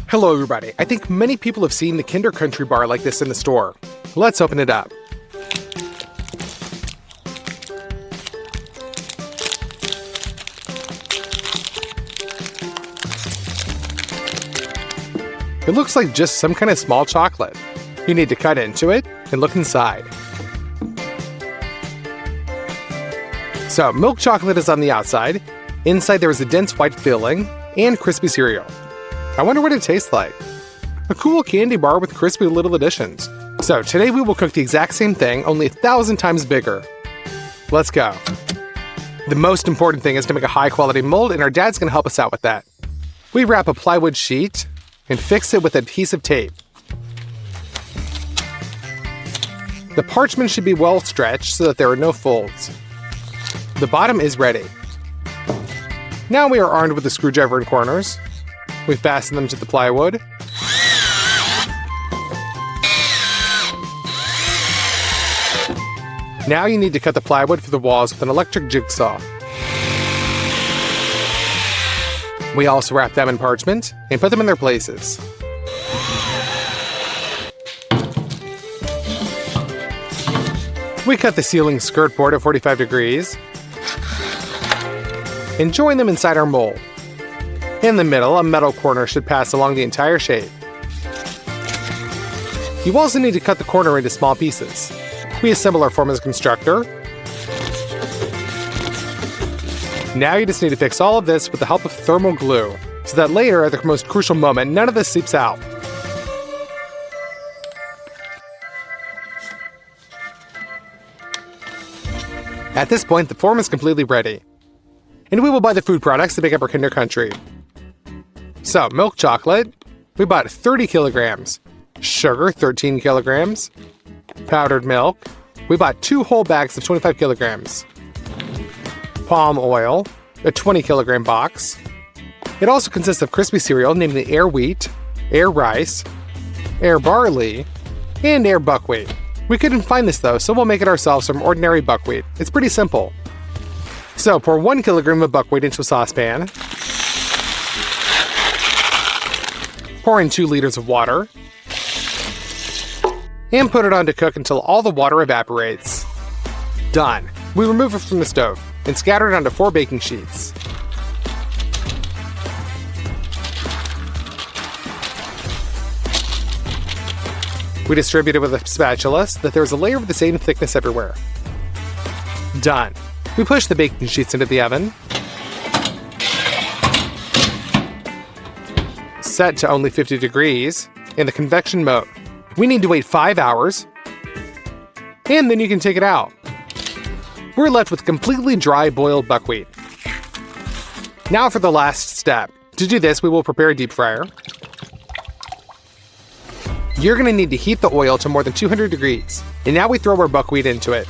Hello everybody, I think many people have seen the Kinder Country bar like this in the store. Let's open it up. It looks like just some kind of small chocolate. You need to cut into it and look inside. So, milk chocolate is on the outside. Inside there is a dense white filling and crispy cereal. I wonder what it tastes like. A cool candy bar with crispy little additions. So today we will cook the exact same thing, only 1,000 times bigger. Let's go. The most important thing is to make a high quality mold, and our dad's gonna help us out with that. We wrap a plywood sheet and fix it with adhesive tape. The parchment should be well stretched so that there are no folds. The bottom is ready. Now we are armed with a screwdriver and corners. We fasten them to the plywood. Now you need to cut the plywood for the walls with an electric jigsaw. We also wrap them in parchment and put them in their places. We cut the ceiling skirt board at 45 degrees and join them inside our mold. In the middle, a metal corner should pass along the entire shape. You also need to cut the corner into small pieces. We assemble our form as a constructor. Now you just need to fix all of this with the help of thermal glue, so that later, at the most crucial moment, none of this seeps out. At this point, the form is completely ready. And we will buy the food products to make up our Kinder Country. So, milk chocolate, we bought 30 kilograms. Sugar, 13 kilograms. Powdered milk, we bought 2 whole bags of 25 kilograms. Palm oil, a 20 kilogram box. It also consists of crispy cereal, namely Air Wheat, Air Rice, Air Barley, and Air Buckwheat. We couldn't find this though, so we'll make it ourselves from ordinary buckwheat. It's pretty simple. So pour 1 kilogram of buckwheat into a saucepan. Pour in 2 liters of water. And put it on to cook until all the water evaporates. Done. We remove it from the stove and scatter it onto 4 baking sheets. We distribute it with a spatula so that there is a layer of the same thickness everywhere. Done. We push the baking sheets into the oven. Set to only 50 degrees in the convection mode. We need to wait 5 hours, and then you can take it out. We're left with completely dry boiled buckwheat. Now for the last step. To do this, we will prepare a deep fryer. You're going to need to heat the oil to more than 200 degrees, and now we throw our buckwheat into it.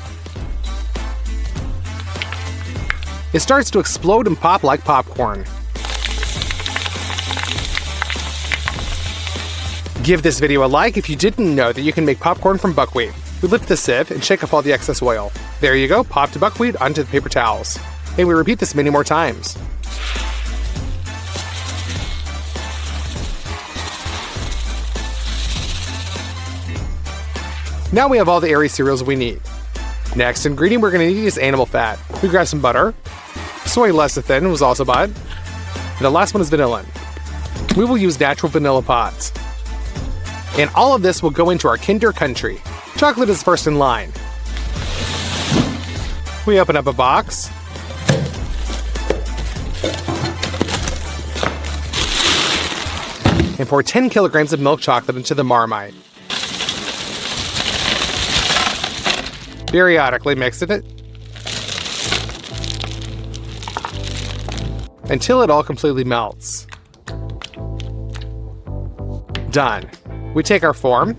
It starts to explode and pop like popcorn. Give this video a like if you didn't know that you can make popcorn from buckwheat. We lift the sieve and shake off all the excess oil. There you go, popped buckwheat onto the paper towels. And we repeat this many more times. Now we have all the airy cereals we need. Next ingredient we're going to need is animal fat. We grab some butter. Soy lecithin was also bought. And the last one is vanilla. We will use natural vanilla pods. And all of this will go into our Kinder Country. Chocolate is first in line. We open up a box. And pour 10 kilograms of milk chocolate into the Marmite. Periodically mix it until it all completely melts. Done. We take our form,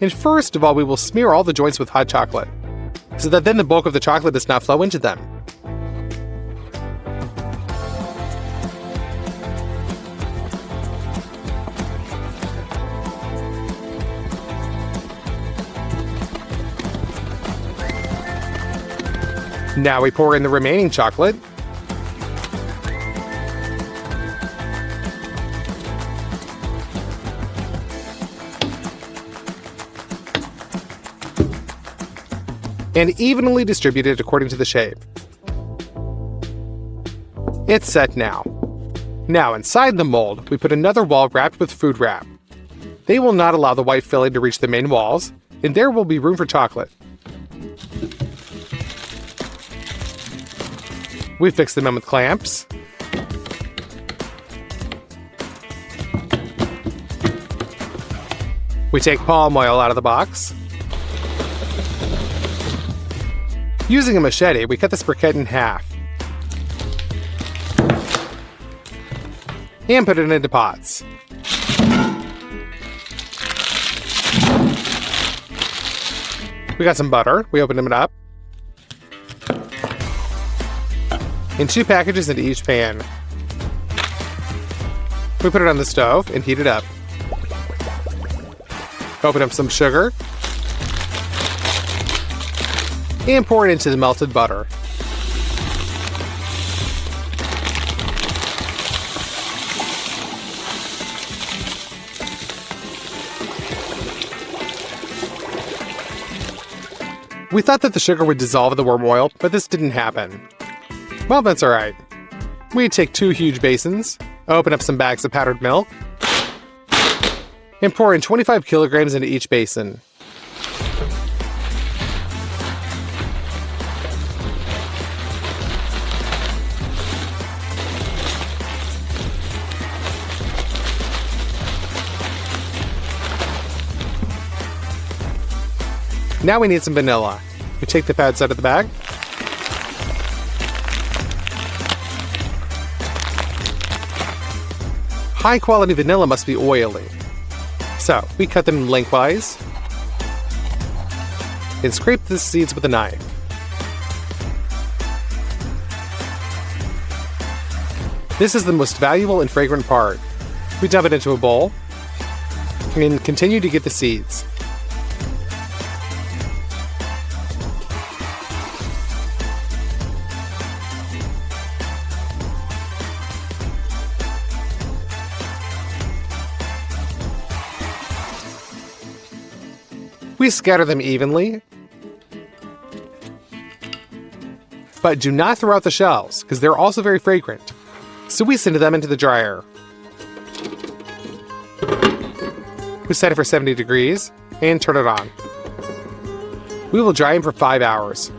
and first of all we will smear all the joints with hot chocolate, so that then the bulk of the chocolate does not flow into them. Now we pour in the remaining chocolate. and evenly distributed according to the shape. It's set now. Now inside the mold, we put another wall wrapped with food wrap. They will not allow the white filling to reach the main walls, and there will be room for chocolate. We fix them in with clamps. We take palm oil out of the box. Using a machete, we cut this briquette in half and put it into pots. We got some butter. We open them up. And 2 packages into each pan. We put it on the stove and heat it up. Open up some sugar. And pour it into the melted butter. We thought that the sugar would dissolve in the warm oil, but this didn't happen. Well, that's alright. We take 2 huge basins, open up some bags of powdered milk, and pour in 25 kilograms into each basin. Now we need some vanilla. We take the pads out of the bag. High quality vanilla must be oily. So we cut them lengthwise and scrape the seeds with a knife. This is the most valuable and fragrant part. We dump it into a bowl and continue to get the seeds. We scatter them evenly, but do not throw out the shells, because they're also very fragrant. So we send them into the dryer. We set it for 70 degrees and turn it on. We will dry them for 5 hours.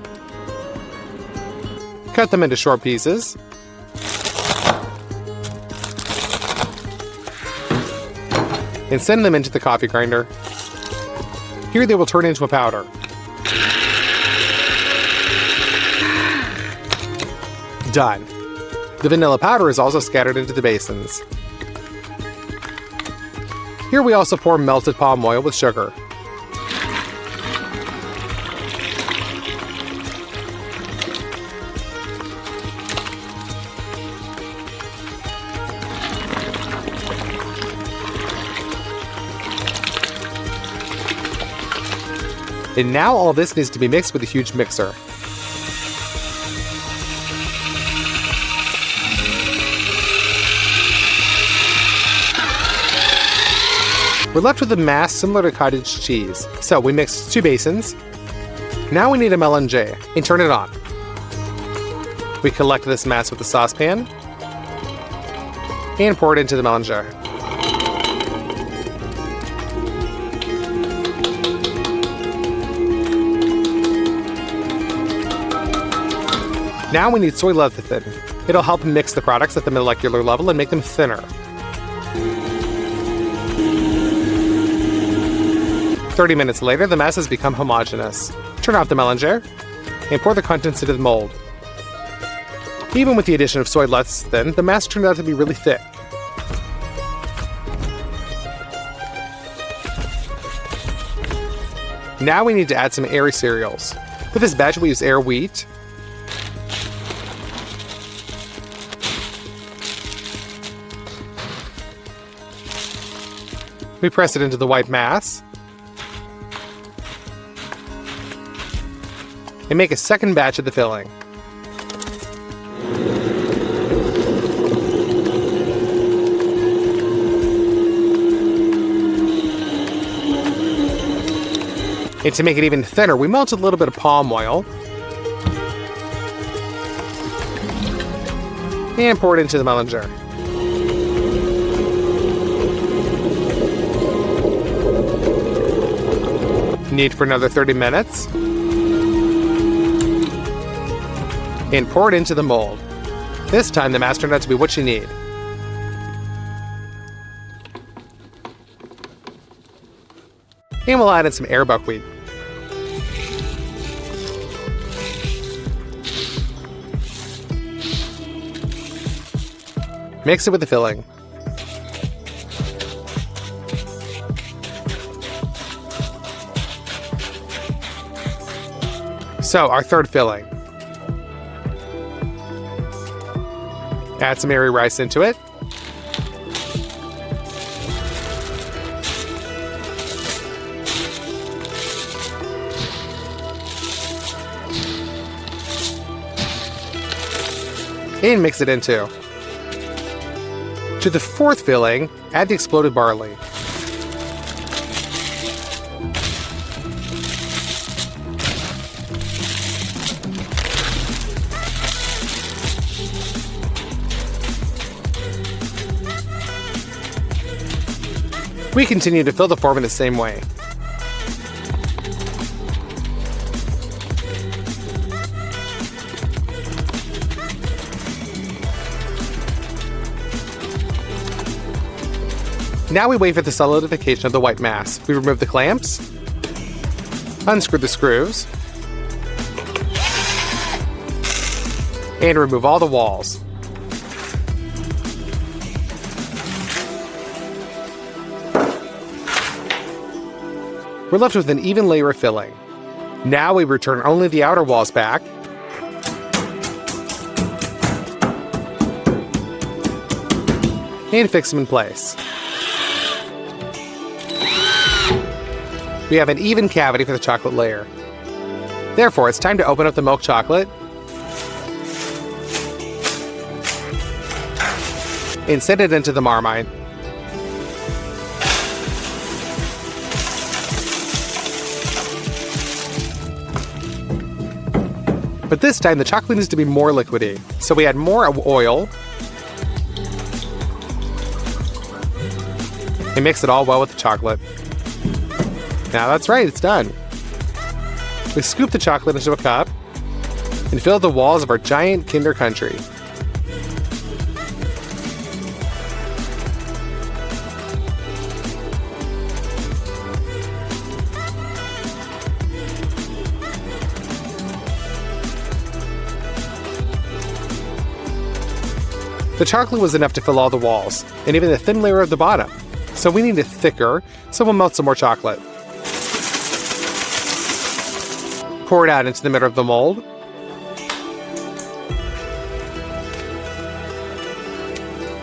Cut them into short pieces. And send them into the coffee grinder. Here they will turn into a powder. Done. The vanilla powder is also scattered into the basins. Here we also pour melted palm oil with sugar. And now all this needs to be mixed with a huge mixer. We're left with a mass similar to cottage cheese. So we mix 2 basins. Now we need a mélanger and turn it on. We collect this mass with a saucepan and pour it into the mélanger. Now we need soy lecithin. It'll help mix the products at the molecular level and make them thinner. 30 minutes later, the mass has become homogeneous. Turn off the mélanger and pour the contents into the mold. Even with the addition of soy lecithin, the mass turned out to be really thick. Now we need to add some airy cereals. For this batch, we use Air Wheat, we press it into the white mass and make a second batch of the filling. And to make it even thinner, we melted a little bit of palm oil and pour it into the melon jar. Knead for another 30 minutes. And pour it into the mold. This time the mass turned out to be what you need. And we'll add in some air buckwheat. Mix it with the filling. So, our third filling. Add some airy rice into it. And mix it in too. To the fourth filling, add the exploded barley. We continue to fill the form in the same way. Now we wait for the solidification of the white mass. We remove the clamps, unscrew the screws, and remove all the walls. We're left with an even layer of filling. Now we return only the outer walls back, and fix them in place. We have an even cavity for the chocolate layer. Therefore, it's time to open up the milk chocolate and set it into the marmite. But this time, the chocolate needs to be more liquidy, so we add more oil and mix it all well with the chocolate. Now that's right, it's done. We scoop the chocolate into a cup and fill the walls of our giant Kinder Country. The chocolate was enough to fill all the walls, and even the thin layer of the bottom. So we need it thicker, so we'll melt some more chocolate. Pour it out into the middle of the mold.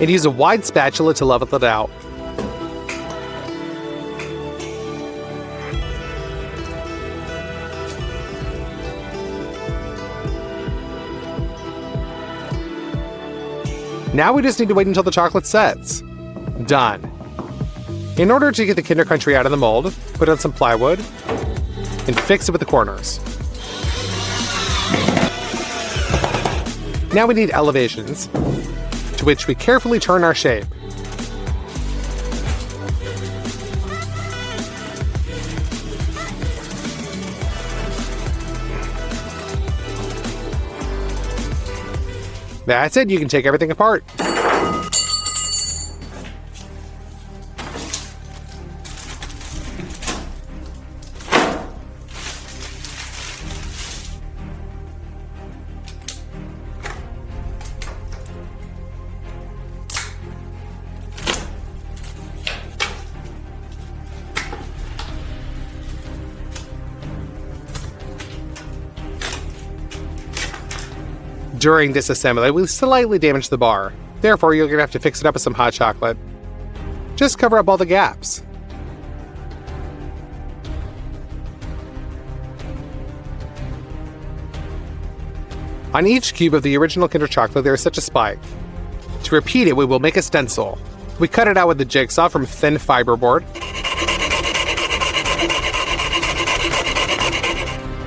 And use a wide spatula to level it out. Now we just need to wait until the chocolate sets. Done. In order to get the Kinder Country out of the mold, put on some plywood and fix it with the corners. Now we need elevations, to which we carefully turn our shape. That's it, you can take everything apart. During disassembly, we slightly damaged the bar. Therefore, you're going to have to fix it up with some hot chocolate. Just cover up all the gaps. On each cube of the original Kinder chocolate, there is such a spike. To repeat it, we will make a stencil. We cut it out with the jigsaw from thin fiberboard.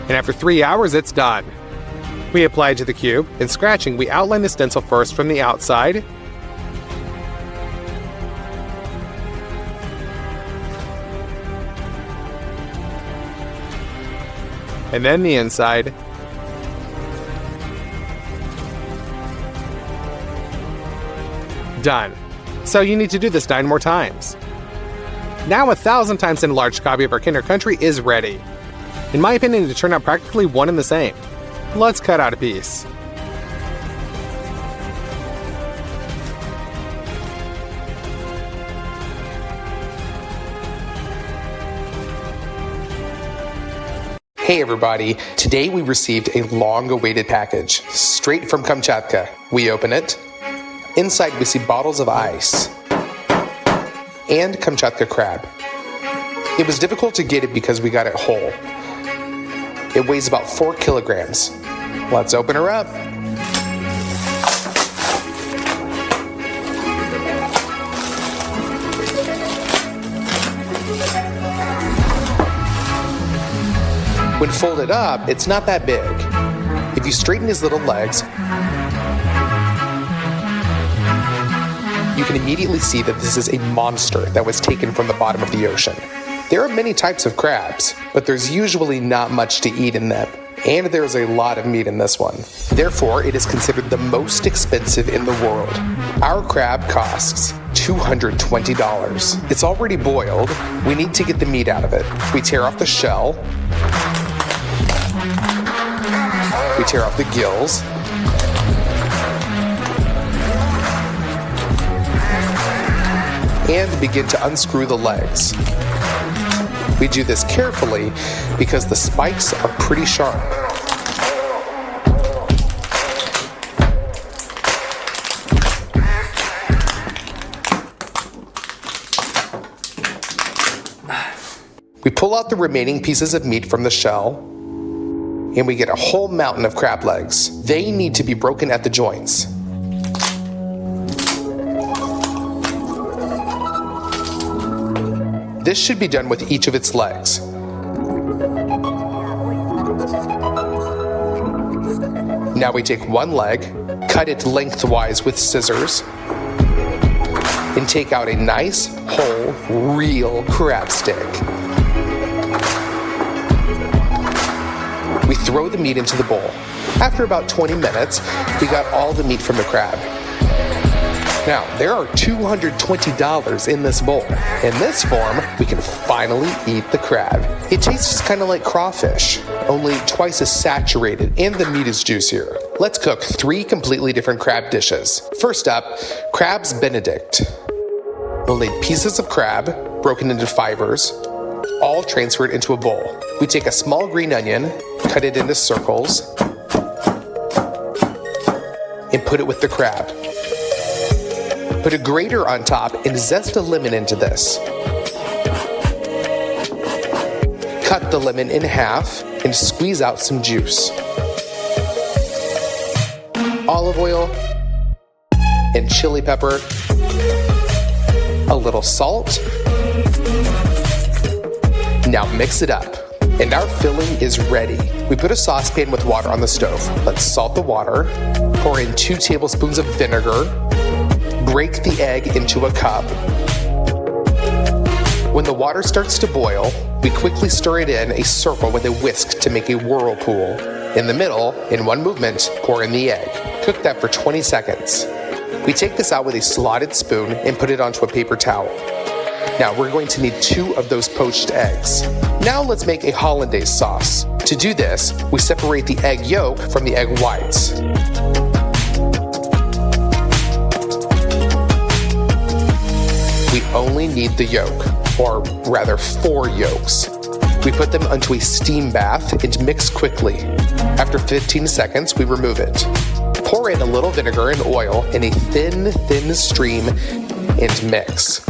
And after 3 hours, it's done. We apply it to the cube. In scratching, we outline the stencil first from the outside, and then the inside. Done. So you need to do this 9 more times. Now 1,000 times enlarged copy of our Kinder Country is ready. In my opinion, it turned out practically one and the same. Let's cut out a piece. Hey everybody, today we received a long-awaited package, straight from Kamchatka. We open it. Inside we see bottles of ice and Kamchatka crab. It was difficult to get it because we got it whole. It weighs about 4 kilograms. Let's open her up. When folded up, it's not that big. If you straighten his little legs, you can immediately see that this is a monster that was taken from the bottom of the ocean. There are many types of crabs, but there's usually not much to eat in them, and there's a lot of meat in this one. Therefore, it is considered the most expensive in the world. Our crab costs $220. It's already boiled. We need to get the meat out of it. We tear off the shell. We tear off the gills. And begin to unscrew the legs. We do this carefully because the spikes are pretty sharp. We pull out the remaining pieces of meat from the shell, and we get a whole mountain of crab legs. They need to be broken at the joints. This should be done with each of its legs. Now we take one leg, cut it lengthwise with scissors, and take out a nice, whole, real crab stick. We throw the meat into the bowl. After about 20 minutes, we got all the meat from the crab. Now, there are $220 in this bowl. In this form, we can finally eat the crab. It tastes kind of like crawfish, only twice as saturated, and the meat is juicier. Let's cook 3 completely different crab dishes. First up, crab's Benedict. We'll need pieces of crab, broken into fibers, all transferred into a bowl. We take a small green onion, cut it into circles, and put it with the crab. Put a grater on top and zest a lemon into this. Cut the lemon in half and squeeze out some juice. Olive oil and chili pepper, a little salt. Now mix it up, and our filling is ready. We put a saucepan with water on the stove. Let's salt the water, pour in 2 tablespoons of vinegar, break the egg into a cup. When the water starts to boil, we quickly stir it in a circle with a whisk to make a whirlpool. In the middle, in one movement, pour in the egg. Cook that for 20 seconds. We take this out with a slotted spoon and put it onto a paper towel. Now we're going to need 2 of those poached eggs. Now let's make a hollandaise sauce. To do this, we separate the egg yolk from the egg whites. We only need the yolk, or rather 4 yolks. We put them onto a steam bath and mix quickly. After 15 seconds, we remove it. Pour in a little vinegar and oil in a thin stream and mix.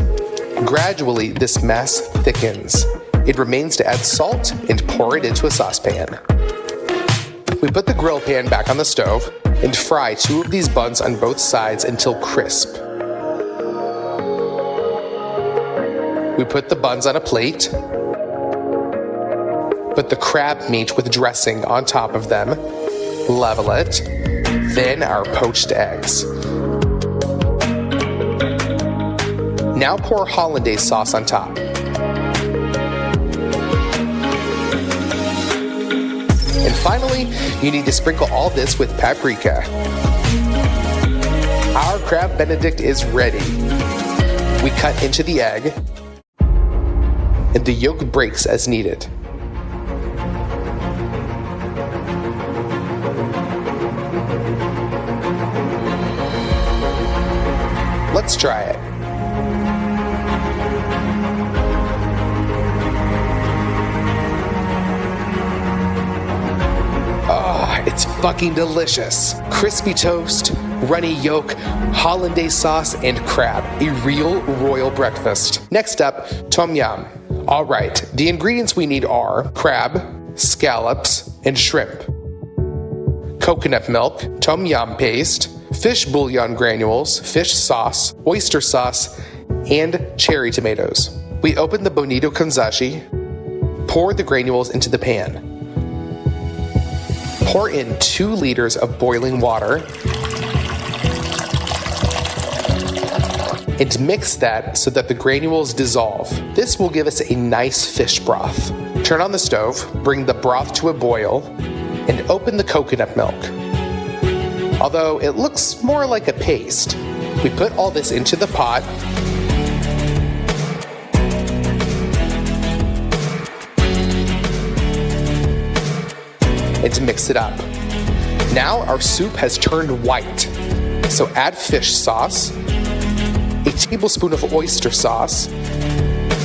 Gradually, this mass thickens. It remains to add salt and pour it into a saucepan. We put the grill pan back on the stove and fry 2 of these buns on both sides until crisp. We put the buns on a plate, Put the crab meat with dressing on top of them. Level it. Then our poached eggs. Now pour hollandaise sauce on top. And finally, you need to sprinkle all this with paprika. Our crab Benedict is ready. We cut into the egg, and the yolk breaks as needed. Let's try it. It's fucking delicious. Crispy toast, runny yolk, hollandaise sauce, and crab. A real royal breakfast. Next up, Tomyam. Alright, the ingredients we need are crab, scallops, and shrimp. Coconut milk, Tomyam paste, fish bouillon granules, fish sauce, oyster sauce, and cherry tomatoes. We open the bonito konzashi, pour the granules into the pan. Pour in 2 liters of boiling water and mix that so that the granules dissolve. This will give us a nice fish broth. Turn on the stove, bring the broth to a boil, and open the coconut milk. Although it looks more like a paste, we put all this into the pot and to mix it up. Now our soup has turned white, so add fish sauce, a tablespoon of oyster sauce,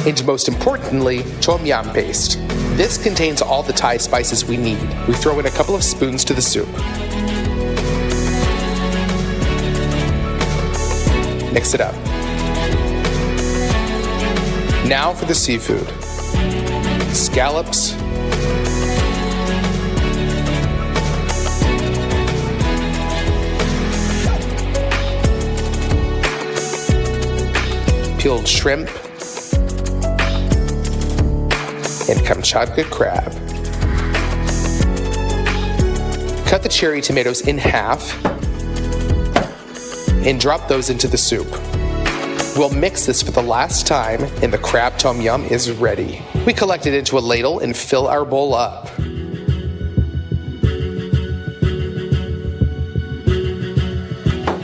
and most importantly, Tomyam paste. This contains all the Thai spices we need. We throw in a couple of spoons to the soup. Mix it up. Now for the seafood. Scallops, peeled shrimp, and Kamchatka crab. Cut the cherry tomatoes in half and drop those into the soup. We'll mix this for the last time and the crab Tomyam is ready. We collect it into a ladle and fill our bowl up.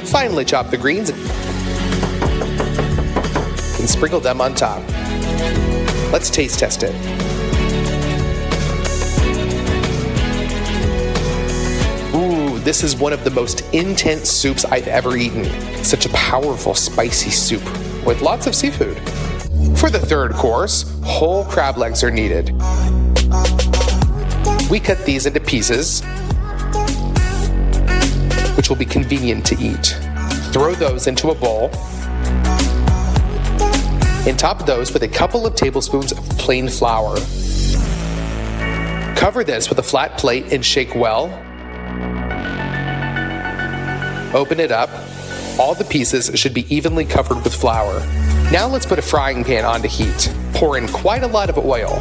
Finally chop the greens and sprinkle them on top. Let's taste test it. Ooh, this is one of the most intense soups I've ever eaten. Such a powerful, spicy soup with lots of seafood. For the third course, whole crab legs are needed. We cut these into pieces, which will be convenient to eat. Throw those into a bowl and top those with a couple of tablespoons of plain flour. Cover this with a flat plate and shake well. Open it up. All the pieces should be evenly covered with flour. Now let's put a frying pan on to heat. Pour in quite a lot of oil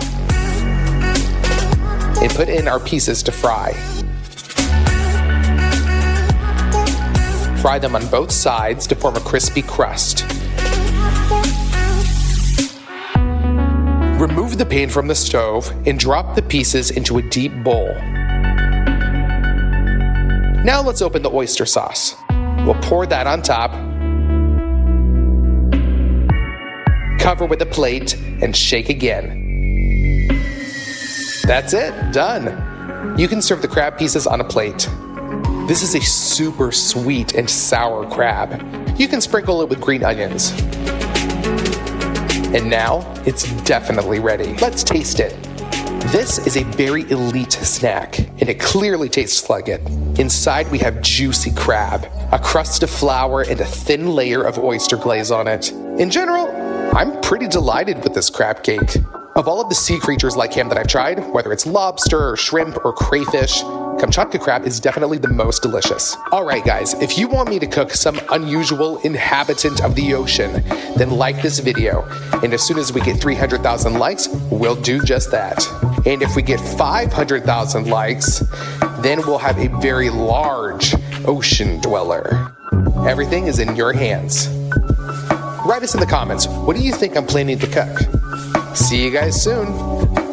and put in our pieces to fry. Fry them on both sides to form a crispy crust. Remove the pan from the stove and drop the pieces into a deep bowl. Now let's open the oyster sauce. We'll pour that on top, cover with a plate, and shake again. That's it, done. You can serve the crab pieces on a plate. This is a super sweet and sour crab. You can sprinkle it with green onions. And now, it's definitely ready. Let's taste it. This is a very elite snack, and it clearly tastes like it. Inside we have juicy crab, a crust of flour, and a thin layer of oyster glaze on it. In general, I'm pretty delighted with this crab cake. Of all of the sea creatures like him that I've tried, whether it's lobster or shrimp or crayfish, Kamchatka crab is definitely the most delicious. Alright guys, if you want me to cook some unusual inhabitant of the ocean, then like this video, and as soon as we get 300,000 likes, we'll do just that. And if we get 500,000 likes, then we'll have a very large ocean dweller. Everything is in your hands. Write us in the comments, what do you think I'm planning to cook? See you guys soon.